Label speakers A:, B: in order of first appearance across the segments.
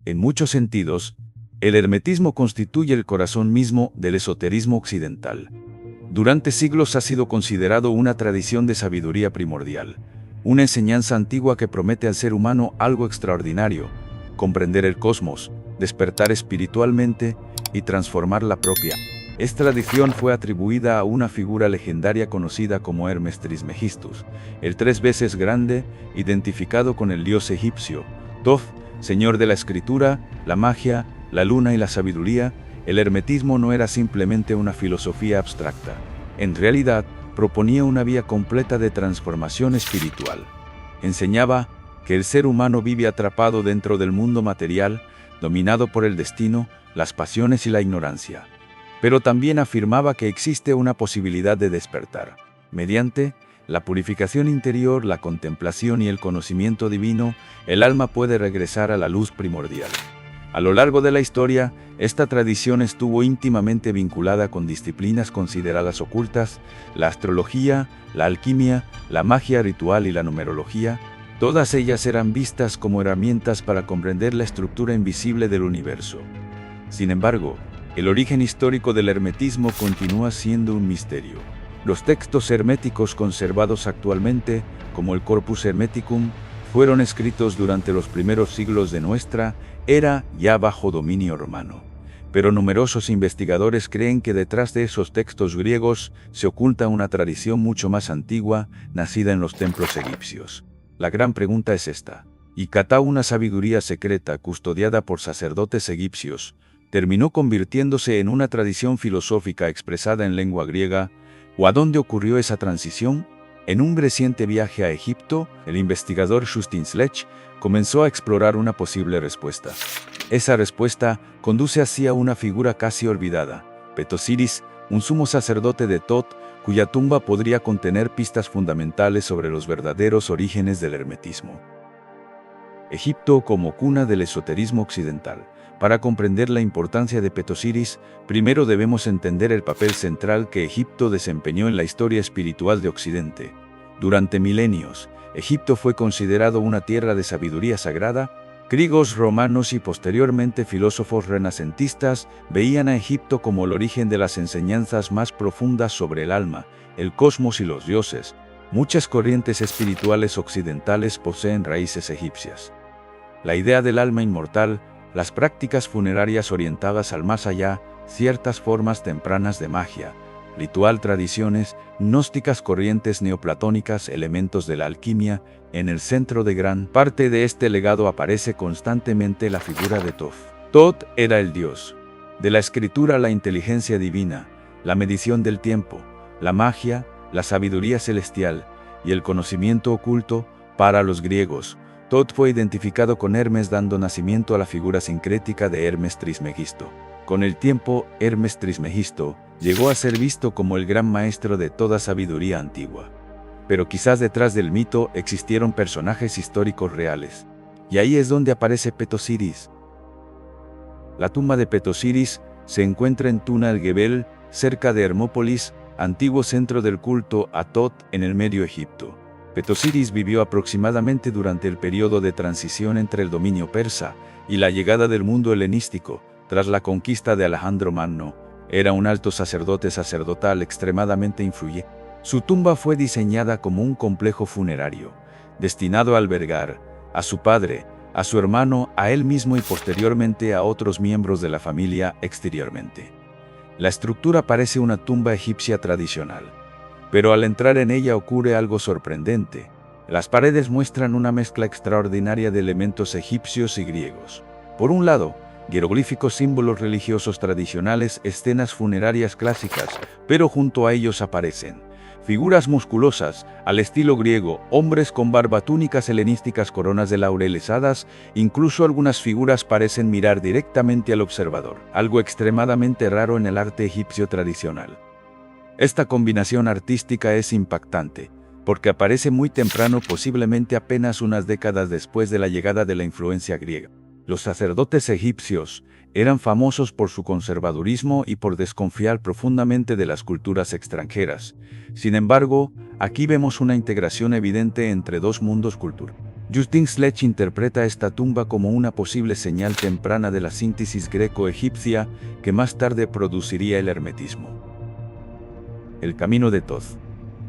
A: En muchos sentidos, el hermetismo constituye el corazón mismo del esoterismo occidental. Durante siglos ha sido considerado una tradición de sabiduría primordial, una enseñanza antigua que promete al ser humano algo extraordinario: comprender el cosmos, despertar espiritualmente y transformar la propia. Esta tradición fue atribuida a una figura legendaria conocida como Hermes Trismegistus, el 3 veces grande, identificado con el dios egipcio Thoth, señor de la escritura, la magia, la luna y la sabiduría. El hermetismo no era simplemente una filosofía abstracta. En realidad, proponía una vía completa de transformación espiritual. Enseñaba que el ser humano vive atrapado dentro del mundo material, dominado por el destino, las pasiones y la ignorancia. Pero también afirmaba que existe una posibilidad de despertar. Mediante la purificación interior, la contemplación y el conocimiento divino, el alma puede regresar a la luz primordial. A lo largo de la historia, esta tradición estuvo íntimamente vinculada con disciplinas consideradas ocultas: la astrología, la alquimia, la magia ritual y la numerología. Todas ellas eran vistas como herramientas para comprender la estructura invisible del universo. Sin embargo, el origen histórico del hermetismo continúa siendo un misterio. Los textos herméticos conservados actualmente, como el Corpus Hermeticum, fueron escritos durante los primeros siglos de nuestra era, ya bajo dominio romano. Pero numerosos investigadores creen que detrás de esos textos griegos se oculta una tradición mucho más antigua, nacida en los templos egipcios. La gran pregunta es esta: ¿y catá una sabiduría secreta custodiada por sacerdotes egipcios terminó convirtiéndose en una tradición filosófica expresada en lengua griega? ¿O a dónde ocurrió esa transición? En un reciente viaje a Egipto, el investigador Justin Sledge comenzó a explorar una posible respuesta. Esa respuesta conduce hacia una figura casi olvidada: Pet-Osiris, un sumo sacerdote de Thoth, cuya tumba podría contener pistas fundamentales sobre los verdaderos orígenes del hermetismo. Egipto como cuna del esoterismo occidental. Para comprender la importancia de Pet-Osiris, primero debemos entender el papel central que Egipto desempeñó en la historia espiritual de Occidente. Durante milenios, Egipto fue considerado una tierra de sabiduría sagrada. Griegos, romanos y posteriormente filósofos renacentistas veían a Egipto como el origen de las enseñanzas más profundas sobre el alma, el cosmos y los dioses. Muchas corrientes espirituales occidentales poseen raíces egipcias. La idea del alma inmortal, las prácticas funerarias orientadas al más allá, ciertas formas tempranas de magia, ritual, tradiciones gnósticas, corrientes neoplatónicas, elementos de la alquimia. En el centro de gran parte de este legado aparece constantemente la figura de Thoth. Thoth era el dios de la escritura, la inteligencia divina, la medición del tiempo, la magia, la sabiduría celestial y el conocimiento oculto. Para los griegos, Thoth fue identificado con Hermes, dando nacimiento a la figura sincrética de Hermes Trismegisto. Con el tiempo, Hermes Trismegisto llegó a ser visto como el gran maestro de toda sabiduría antigua. Pero quizás detrás del mito existieron personajes históricos reales. Y ahí es donde aparece Pet-Osiris. La tumba de Pet-Osiris se encuentra en Tuna el-Gebel, cerca de Hermópolis, antiguo centro del culto a Thoth en el Medio Egipto. Pet-Osiris vivió aproximadamente durante el periodo de transición entre el dominio persa y la llegada del mundo helenístico, tras la conquista de Alejandro Magno. Era un alto sacerdote sacerdotal extremadamente influyente. Su tumba fue diseñada como un complejo funerario, destinado a albergar a su padre, a su hermano, a él mismo y posteriormente a otros miembros de la familia exteriormente. La estructura parece una tumba egipcia tradicional, pero al entrar en ella ocurre algo sorprendente. Las paredes muestran una mezcla extraordinaria de elementos egipcios y griegos. Por un lado, jeroglíficos, símbolos religiosos tradicionales, escenas funerarias clásicas, pero junto a ellos aparecen figuras musculosas, al estilo griego, hombres con barba, túnicas helenísticas, coronas de laureles, hadas. Incluso algunas figuras parecen mirar directamente al observador, algo extremadamente raro en el arte egipcio tradicional. Esta combinación artística es impactante, porque aparece muy temprano, posiblemente apenas unas décadas después de la llegada de la influencia griega. Los sacerdotes egipcios eran famosos por su conservadurismo y por desconfiar profundamente de las culturas extranjeras. Sin embargo, aquí vemos una integración evidente entre dos mundos culturales. Justin Sledge interpreta esta tumba como una posible señal temprana de la síntesis greco-egipcia que más tarde produciría el hermetismo. El camino de Thoth.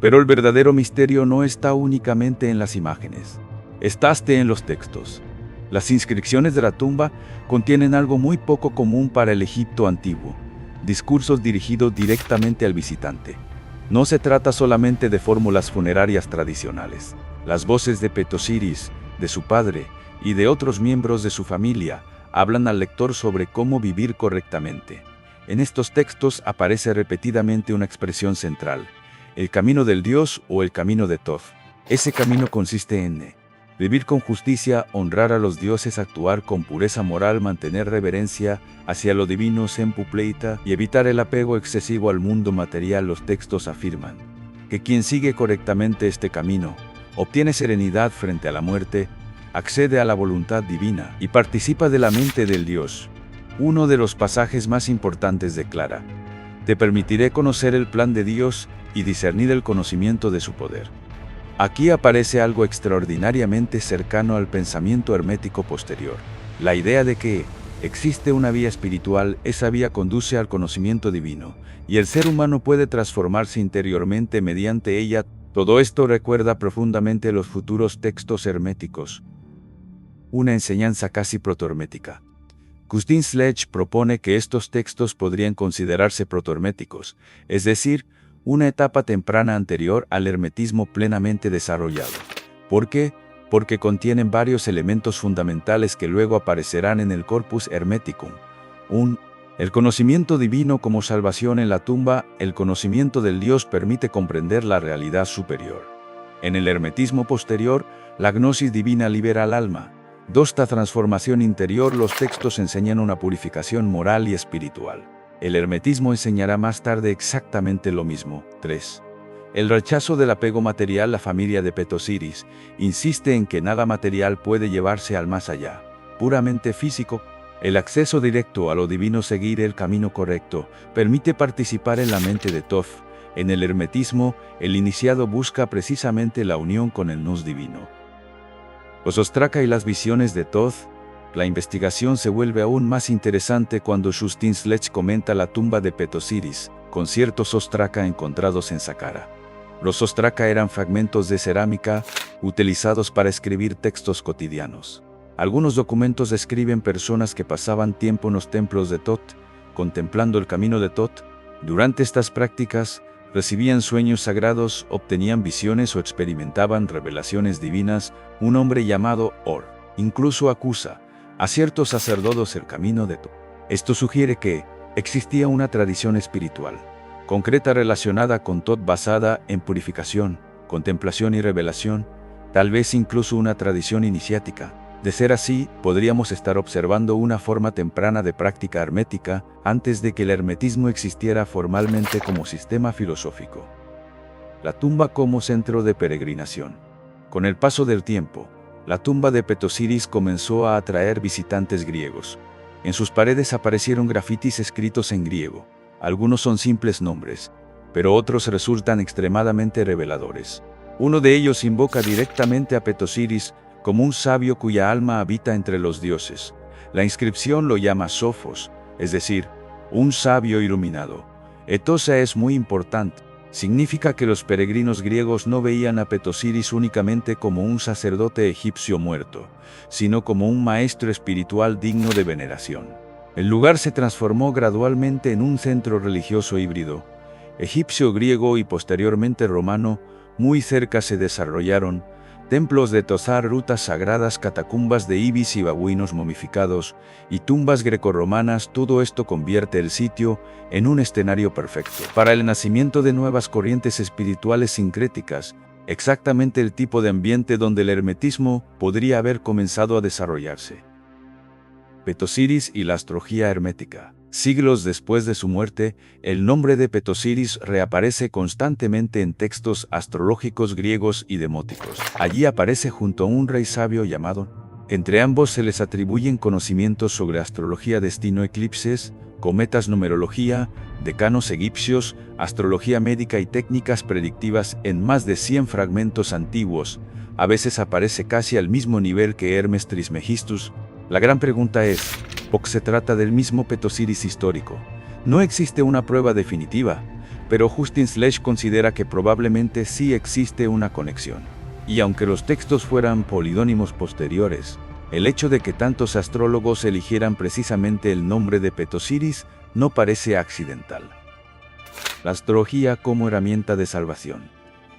A: Pero el verdadero misterio no está únicamente en las imágenes. Está en los textos. Las inscripciones de la tumba contienen algo muy poco común para el Egipto antiguo: discursos dirigidos directamente al visitante. No se trata solamente de fórmulas funerarias tradicionales. Las voces de Petosiris, de su padre y de otros miembros de su familia hablan al lector sobre cómo vivir correctamente. En estos textos aparece repetidamente una expresión central: el camino del Dios o el camino de Thoth. Ese camino consiste en vivir con justicia, honrar a los dioses, actuar con pureza moral, mantener reverencia hacia lo divino, sempupleita, y evitar el apego excesivo al mundo material. Los textos afirman que quien sigue correctamente este camino obtiene serenidad frente a la muerte, accede a la voluntad divina y participa de la mente del Dios. Uno de los pasajes más importantes declara: te permitiré conocer el plan de Dios y discernir el conocimiento de su poder. Aquí aparece algo extraordinariamente cercano al pensamiento hermético posterior: la idea de que existe una vía espiritual, esa vía conduce al conocimiento divino, y el ser humano puede transformarse interiormente mediante ella. Todo esto recuerda profundamente los futuros textos herméticos, una enseñanza casi protohermética. Justin Sledge propone que estos textos podrían considerarse protoherméticos, es decir, una etapa temprana anterior al hermetismo plenamente desarrollado. ¿Por qué? Porque contienen varios elementos fundamentales que luego aparecerán en el Corpus Hermeticum. El conocimiento divino como salvación en la tumba. El conocimiento del Dios permite comprender la realidad superior. En el hermetismo posterior, la gnosis divina libera al alma. 2. La transformación interior. Los textos enseñan una purificación moral y espiritual. El hermetismo enseñará más tarde exactamente lo mismo. 3. El rechazo del apego material. La familia de Petosiris insiste en que nada material puede llevarse al más allá, puramente físico. El acceso directo a lo divino, seguir el camino correcto, permite participar en la mente de Thoth. En el hermetismo, el iniciado busca precisamente la unión con el nous divino. Los ostraca y las visiones de Thoth. La investigación se vuelve aún más interesante cuando Justin Sledge comenta la tumba de Petosiris, con ciertos ostraca encontrados en Saqqara. Los ostraca eran fragmentos de cerámica utilizados para escribir textos cotidianos. Algunos documentos describen personas que pasaban tiempo en los templos de Thoth, contemplando el camino de Thoth. Durante estas prácticas, recibían sueños sagrados, obtenían visiones o experimentaban revelaciones divinas. Un hombre llamado Or incluso acusa a ciertos sacerdotes el camino de Thoth. Esto sugiere que existía una tradición espiritual concreta relacionada con Thoth basada en purificación, contemplación y revelación, tal vez incluso una tradición iniciática. De ser así, podríamos estar observando una forma temprana de práctica hermética antes de que el hermetismo existiera formalmente como sistema filosófico. La tumba como centro de peregrinación. Con el paso del tiempo, la tumba de Petosiris comenzó a atraer visitantes griegos. En sus paredes aparecieron grafitis escritos en griego. Algunos son simples nombres, pero otros resultan extremadamente reveladores. Uno de ellos invoca directamente a Petosiris como un sabio cuya alma habita entre los dioses. La inscripción lo llama Sophos, es decir, un sabio iluminado. Etosa es muy importante. Significa que los peregrinos griegos no veían a Petosiris únicamente como un sacerdote egipcio muerto, sino como un maestro espiritual digno de veneración. El lugar se transformó gradualmente en un centro religioso híbrido, egipcio, griego y posteriormente romano. Muy cerca se desarrollaron templos de Tozar, rutas sagradas, catacumbas de ibis y babuinos momificados, y tumbas grecorromanas. Todo esto convierte el sitio en un escenario perfecto para el nacimiento de nuevas corrientes espirituales sincréticas, exactamente el tipo de ambiente donde el hermetismo podría haber comenzado a desarrollarse. Petosiris y la astrología hermética. Siglos después de su muerte, el nombre de Petosiris reaparece constantemente en textos astrológicos griegos y demóticos. Allí aparece junto a un rey sabio llamado. Entre ambos se les atribuyen conocimientos sobre astrología, destino, eclipses, cometas, numerología, decanos egipcios, astrología médica y técnicas predictivas en más de 100 fragmentos antiguos. A veces aparece casi al mismo nivel que Hermes Trismegistus. La gran pregunta es, ¿por qué se trata del mismo Petosiris histórico? No existe una prueba definitiva, pero Justin Sledge considera que probablemente sí existe una conexión. Y aunque los textos fueran polidónimos posteriores, el hecho de que tantos astrólogos eligieran precisamente el nombre de Petosiris no parece accidental. La astrología como herramienta de salvación.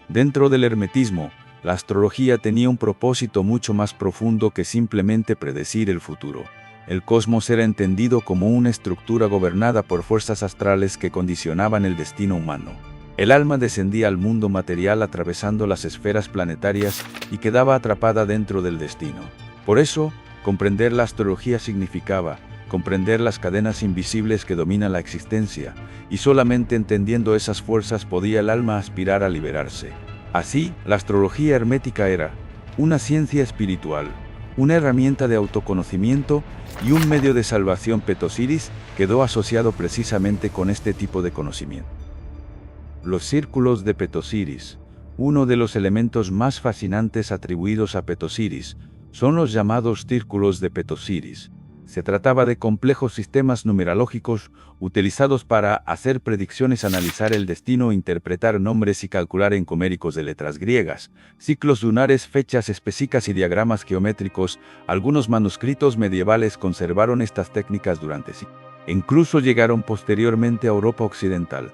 A: Dentro del hermetismo, la astrología tenía un propósito mucho más profundo que simplemente predecir el futuro. El cosmos era entendido como una estructura gobernada por fuerzas astrales que condicionaban el destino humano. El alma descendía al mundo material atravesando las esferas planetarias y quedaba atrapada dentro del destino. Por eso, comprender la astrología significaba comprender las cadenas invisibles que dominan la existencia, y solamente entendiendo esas fuerzas podía el alma aspirar a liberarse. Así, la astrología hermética era una ciencia espiritual, una herramienta de autoconocimiento y un medio de salvación. Petosiris quedó asociado precisamente con este tipo de conocimiento. Los círculos de Petosiris. Uno de los elementos más fascinantes atribuidos a Petosiris son los llamados círculos de Petosiris. Se trataba de complejos sistemas numerológicos utilizados para hacer predicciones, analizar el destino, interpretar nombres y calcular encoméricos de letras griegas, ciclos lunares, fechas específicas y diagramas geométricos. Algunos manuscritos medievales conservaron estas técnicas durante siglos. Incluso llegaron posteriormente a Europa occidental.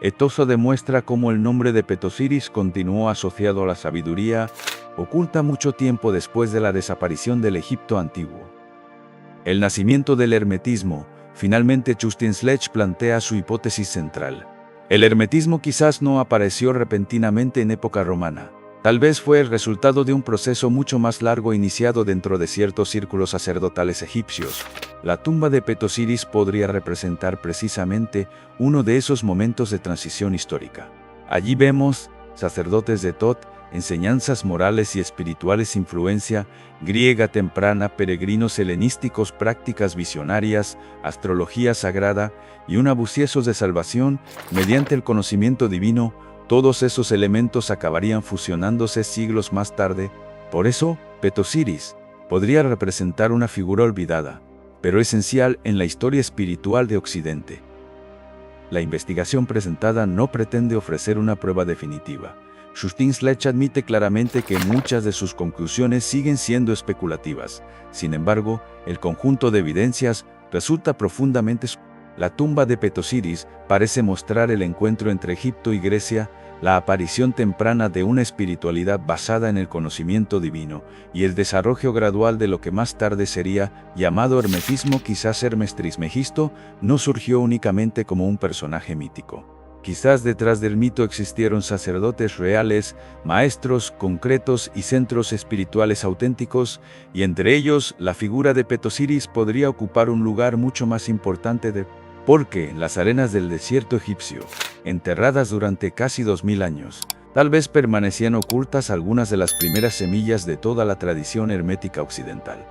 A: Esto demuestra cómo el nombre de Petosiris continuó asociado a la sabiduría oculta mucho tiempo después de la desaparición del Egipto antiguo. El nacimiento del hermetismo. Finalmente Justin Sledge plantea su hipótesis central. El hermetismo quizás no apareció repentinamente en época romana. Tal vez fue el resultado de un proceso mucho más largo iniciado dentro de ciertos círculos sacerdotales egipcios. La tumba de Petosiris podría representar precisamente uno de esos momentos de transición histórica. Allí vemos sacerdotes de Tot, enseñanzas morales y espirituales, influencia griega temprana, peregrinos helenísticos, prácticas visionarias, astrología sagrada y un abuciesos de salvación mediante el conocimiento divino. Todos esos elementos acabarían fusionándose siglos más tarde. Por eso, Petosiris podría representar una figura olvidada, pero esencial en la historia espiritual de Occidente. La investigación presentada no pretende ofrecer una prueba definitiva. Justin Sledge admite claramente que muchas de sus conclusiones siguen siendo especulativas. Sin embargo, el conjunto de evidencias resulta profundamente. La tumba de Petosiris parece mostrar el encuentro entre Egipto y Grecia, la aparición temprana de una espiritualidad basada en el conocimiento divino y el desarrollo gradual de lo que más tarde sería llamado hermetismo. Quizás Hermes Trismegisto no surgió únicamente como un personaje mítico. Quizás detrás del mito existieron sacerdotes reales, maestros concretos y centros espirituales auténticos, y entre ellos la figura de Petosiris podría ocupar un lugar mucho más importante porque en las arenas del desierto egipcio, enterradas durante casi 2000 años, tal vez permanecían ocultas algunas de las primeras semillas de toda la tradición hermética occidental.